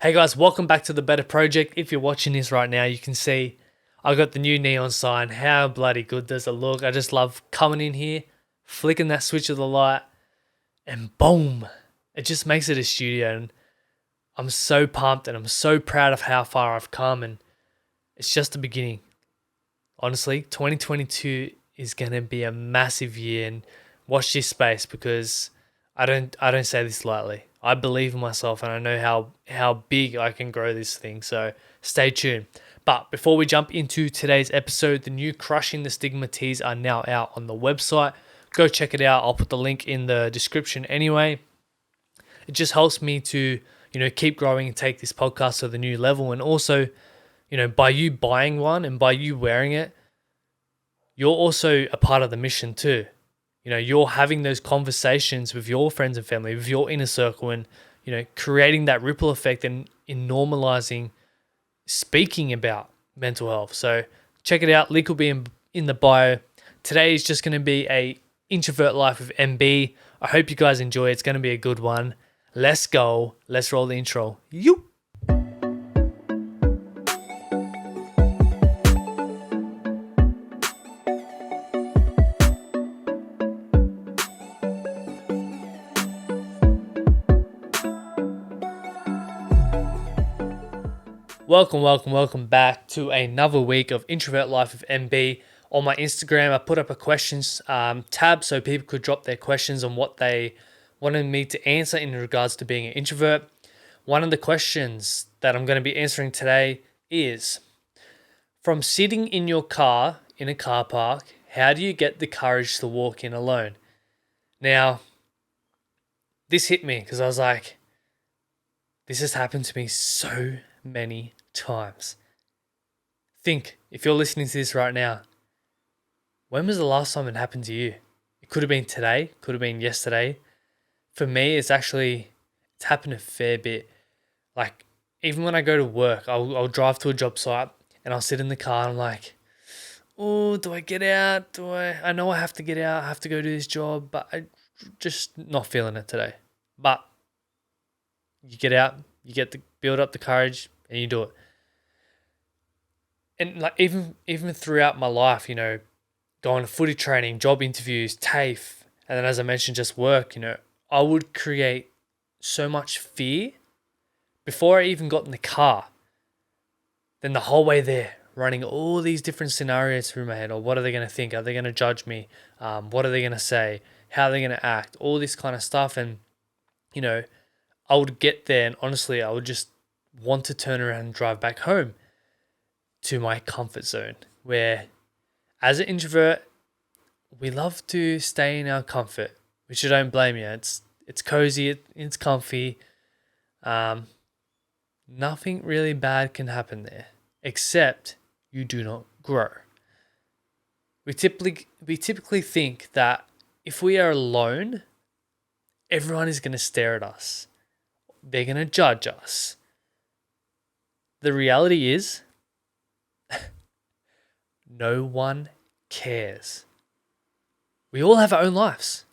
Hey guys, welcome back to the Better Project. If you're watching this right now, you can see I got the new neon sign. How bloody good does it look? I just love coming in here, flicking that switch of the light, and boom, it just makes it a studio. And I'm so pumped and I'm so proud of how far I've come. And it's just the beginning. Honestly, 2022 is going to be a massive year. And watch this space because I don't say this lightly. I believe in myself and I know how big I can grow this thing. So stay tuned. But before we jump into today's episode, the new Crushing the Stigma tees are now out on the website. Go check it out. I'll put the link in the description anyway. It just helps me to, keep growing and take this podcast to the new level. And also, by you buying one and by you wearing it, you're also a part of the mission too. You're having those conversations with your friends and family, with your inner circle, and, creating that ripple effect and in normalizing speaking about mental health. So check it out. Link will be in the bio. Today is just going to be a introvert life with MB. I hope you guys enjoy it. It's going to be a good one. Let's go. Let's roll the intro. You. Welcome back to another week of Introvert Life with MB. On my Instagram, I put up a questions tab so people could drop their questions on what they wanted me to answer in regards to being an introvert. One of the questions that I'm going to be answering today is, from sitting in your car in a car park, how do you get the courage to walk in alone? Now, this hit me because I was like, this has happened to me so many times. Think, if you're listening to this right now, when was the last time it happened to you? It could have been today, could have been yesterday. For me, it's happened a fair bit. Like, even when I go to work, I'll drive to a job site and I'll sit in the car and I'm like, oh, do I get out? I know I have to get out, I have to go do this job, but I just not feeling it today. But you get out, you get to build up the courage and you do it. And like even throughout my life, going to footy training, job interviews, TAFE, and then as I mentioned, just work, I would create so much fear before I even got in the car. Then the whole way there, running all these different scenarios through my head. Or what are they going to think? Are they going to judge me? What are they going to say? How are they going to act? All this kind of stuff. And, I would get there and honestly, I would just want to turn around and drive back home to my comfort zone, where as an introvert, we love to stay in our comfort, which I don't blame you. It's cozy, it's comfy. Nothing really bad can happen there, except you do not grow. We typically think that if we are alone, everyone is going to stare at us. They're going to judge us. The reality is, no one cares. We all have our own lives.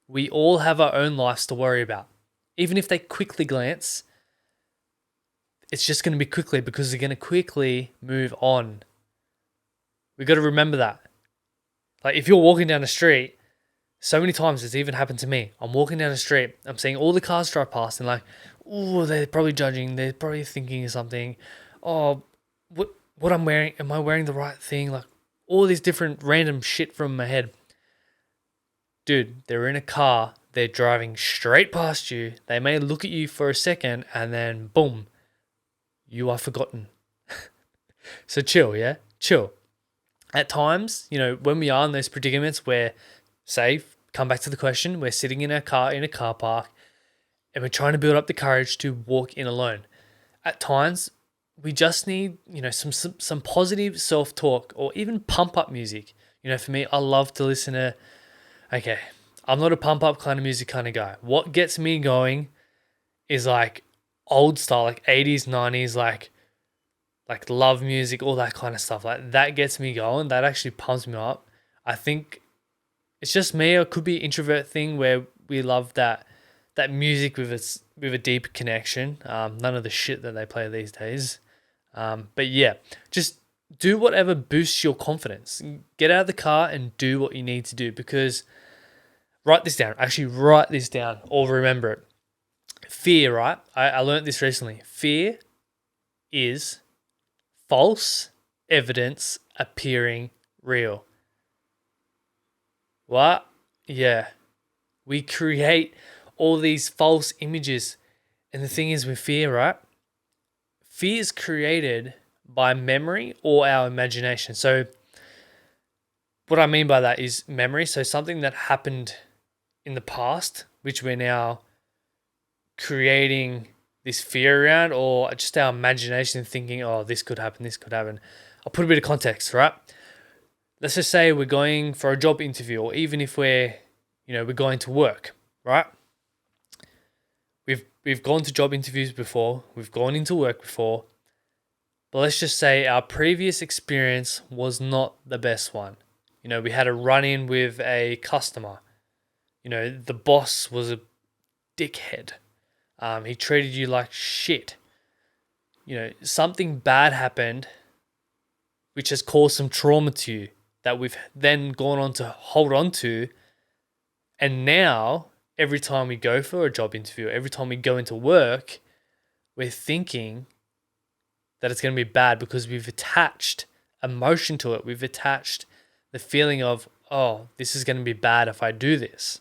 We all have our own lives to worry about. Even if they quickly glance, it's just going to be quickly because they're going to quickly move on. We got to remember that. Like if you're walking down the street, so many times it's even happened to me. I'm walking down the street, I'm seeing all the cars drive past and like, oh, they're probably judging, they're probably thinking of something. Oh, what I'm wearing, am I wearing the right thing? Like all these different random shit from my head. Dude, they're in a car, they're driving straight past you. They may look at you for a second and then boom, you are forgotten. So chill, yeah? Chill. At times, when we are in those predicaments where, say, come back to the question, we're sitting in a car park and we're trying to build up the courage to walk in alone. At times, we just need, some positive self-talk or even pump-up music. For me, I love to listen to, okay, I'm not a pump-up kind of music kind of guy. What gets me going is like old style, like 80s, 90s, like love music, all that kind of stuff. Like that gets me going. That actually pumps me up. I think it's just me, or it could be an introvert thing where we love that that music with a deeper connection. None of the shit that they play these days. But yeah, just do whatever boosts your confidence. Get out of the car and do what you need to do, because write this down. Actually, write this down or remember it. Fear, right? I learned this recently. Fear is false evidence appearing real. What? Yeah. We create all these false images. And the thing is with fear, right? Fear is created by memory or our imagination. So what I mean by that is memory. So something that happened in the past, which we're now creating this fear around, or just our imagination thinking, oh, this could happen, this could happen. I'll put a bit of context, right? Let's just say we're going for a job interview, or even if we're going to work, right? We've gone to job interviews before, we've gone into work before, but let's just say our previous experience was not the best one. We had a run-in with a customer. The boss was a dickhead. He treated you like shit. Something bad happened, which has caused some trauma to you that we've then gone on to hold on to. And now, every time we go for a job interview, every time we go into work, we're thinking that it's going to be bad because we've attached emotion to it. We've attached the feeling of, oh, this is going to be bad if I do this.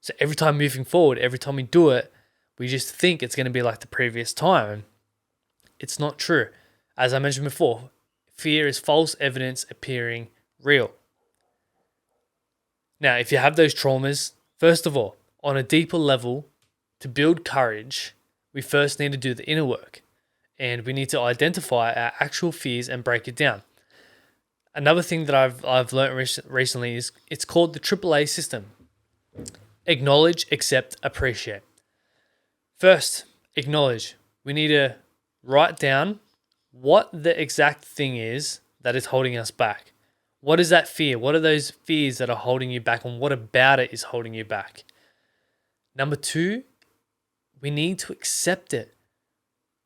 So every time moving forward, every time we do it, we just think it's going to be like the previous time. It's not true. As I mentioned before, fear is false evidence appearing real. Now, if you have those traumas, first of all, on a deeper level, to build courage, we first need to do the inner work. And we need to identify our actual fears and break it down. Another thing that I've learned recently is it's called the AAA system. Acknowledge, accept, appreciate. First, acknowledge. We need to write down what the exact thing is that is holding us back. What is that fear? What are those fears that are holding you back, and what about it is holding you back? Number two, we need to accept it.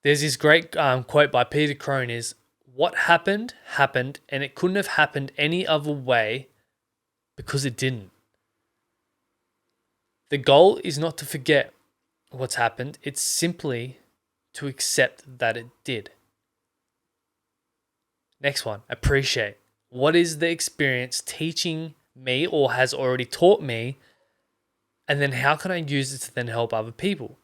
There's this great quote by Peter Crone is, what happened, happened, and it couldn't have happened any other way because it didn't. The goal is not to forget what's happened. It's simply to accept that it did. Next one, appreciate. What is the experience teaching me or has already taught me? And then how can I use it to then help other people?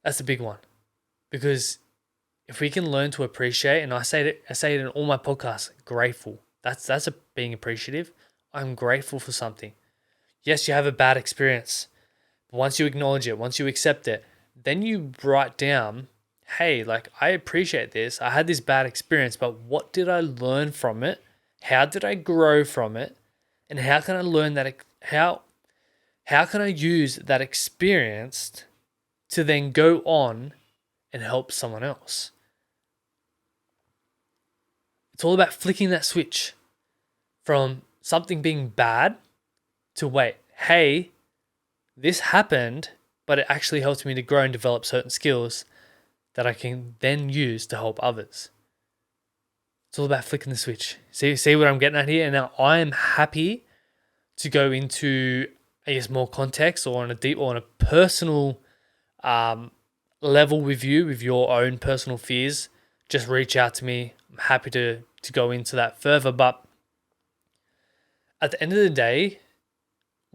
That's the big one. Because if we can learn to appreciate, and I say it in all my podcasts, grateful. That's being appreciative. I'm grateful for something. Yes, you have a bad experience. But once you acknowledge it, once you accept it, then you write down, hey, like, I appreciate this. I had this bad experience, but what did I learn from it? How did I grow from it? And how can I learn that? How can I use that experience to then go on and help someone else? It's all about flicking that switch from something being bad to, wait, hey, this happened, but it actually helped me to grow and develop certain skills that I can then use to help others. It's all about flicking the switch. See what I'm getting at here? And now I am happy to go into, I guess, more context or on a personal level with you, with your own personal fears. Just reach out to me. I'm happy to go into that further. But at the end of the day,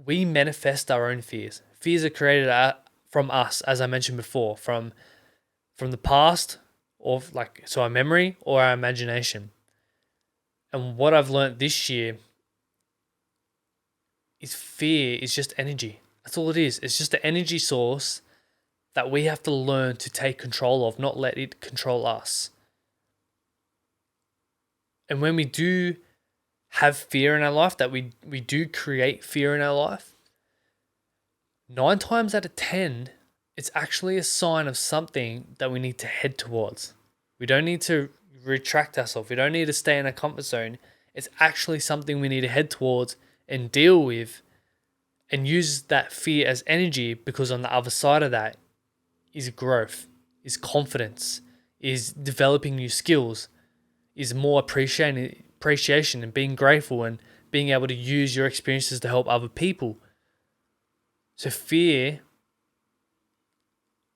we manifest our own fears. Fears are created from us, as I mentioned before, from the past, or our memory or our imagination. And what I've learned this year is fear is just energy. That's all it is. It's just an energy source that we have to learn to take control of, not let it control us. And when we do have fear in our life, that we do create fear in our life, 9 times out of 10, it's actually a sign of something that we need to head towards. We don't need to retract ourselves. We don't need to stay in a comfort zone. It's actually something we need to head towards and deal with and use that fear as energy, because on the other side of that is growth, is confidence, is developing new skills, is more appreciation and being grateful and being able to use your experiences to help other people. So fear,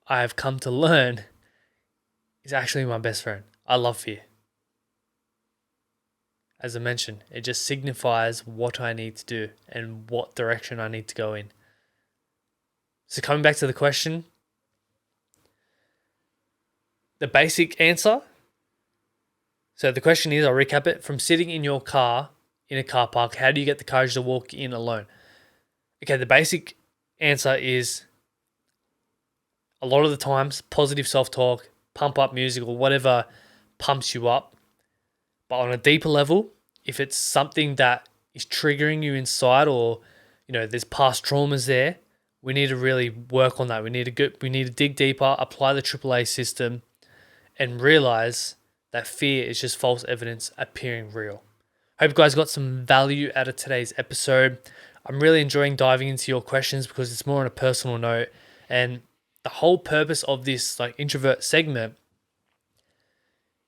I have come to learn, is actually my best friend. I love fear. As I mentioned, it just signifies what I need to do and what direction I need to go in. So coming back to the question, the basic answer. So the question is, I'll recap it. From sitting in your car in a car park, how do you get the courage to walk in alone? Okay, the basic answer is a lot of the times positive self-talk, pump up music or whatever pumps you up. But on a deeper level, if it's something that is triggering you inside, or there's past traumas there, we need to really work on that. We need to dig deeper, apply the AAA system, and realize that fear is just false evidence appearing real. Hope you guys got some value out of today's episode. I'm really enjoying diving into your questions because it's more on a personal note, and the whole purpose of this introvert segment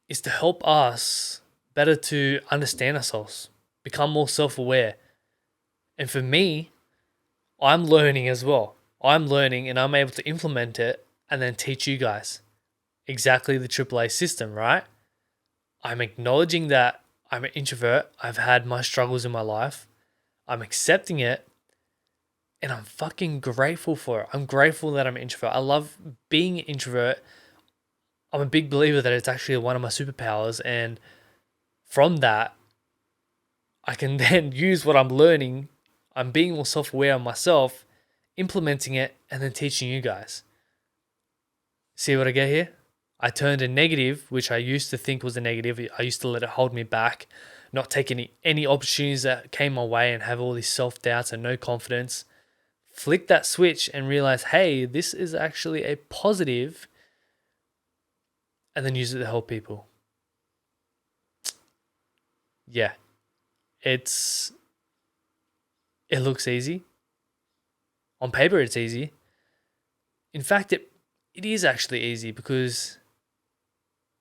is to help us better to understand ourselves, become more self-aware. And for me, I'm learning as well. I'm learning and I'm able to implement it and then teach you guys exactly the AAA system, right? I'm acknowledging that I'm an introvert. I've had my struggles in my life. I'm accepting it. And I'm fucking grateful for it. I'm grateful that I'm an introvert. I love being an introvert. I'm a big believer that it's actually one of my superpowers. And from that, I can then use what I'm learning. I'm being more self-aware of myself, implementing it, and then teaching you guys. See what I get here? I turned a negative, which I used to think was a negative. I used to let it hold me back, not take any opportunities that came my way and have all these self-doubts and no confidence. Flick that switch and realize, hey, this is actually a positive, and then use it to help people. Yeah, it looks easy. On paper, it's easy. In fact, it is actually easy because,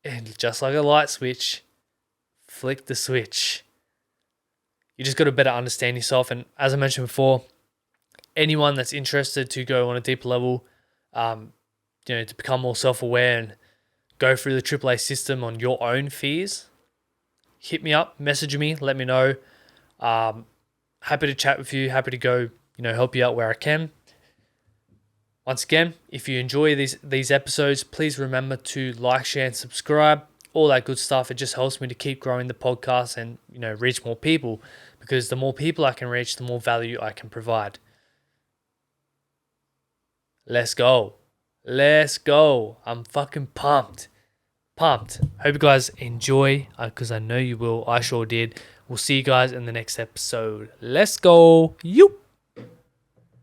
and just like a light switch, flick the switch. You just got to better understand yourself. And as I mentioned before, anyone that's interested to go on a deeper level, to become more self-aware and go through the AAA system on your own fears, hit me up, message me, let me know. Happy to chat with you, happy to go, help you out where I can. Once again, if you enjoy these episodes, please remember to like, share, and subscribe. All that good stuff. It just helps me to keep growing the podcast and, reach more people, because the more people I can reach, the more value I can provide. Let's go. I'm fucking pumped. Hope you guys enjoy, because I know you will. I sure did. We'll see you guys in the next episode. Let's go. You.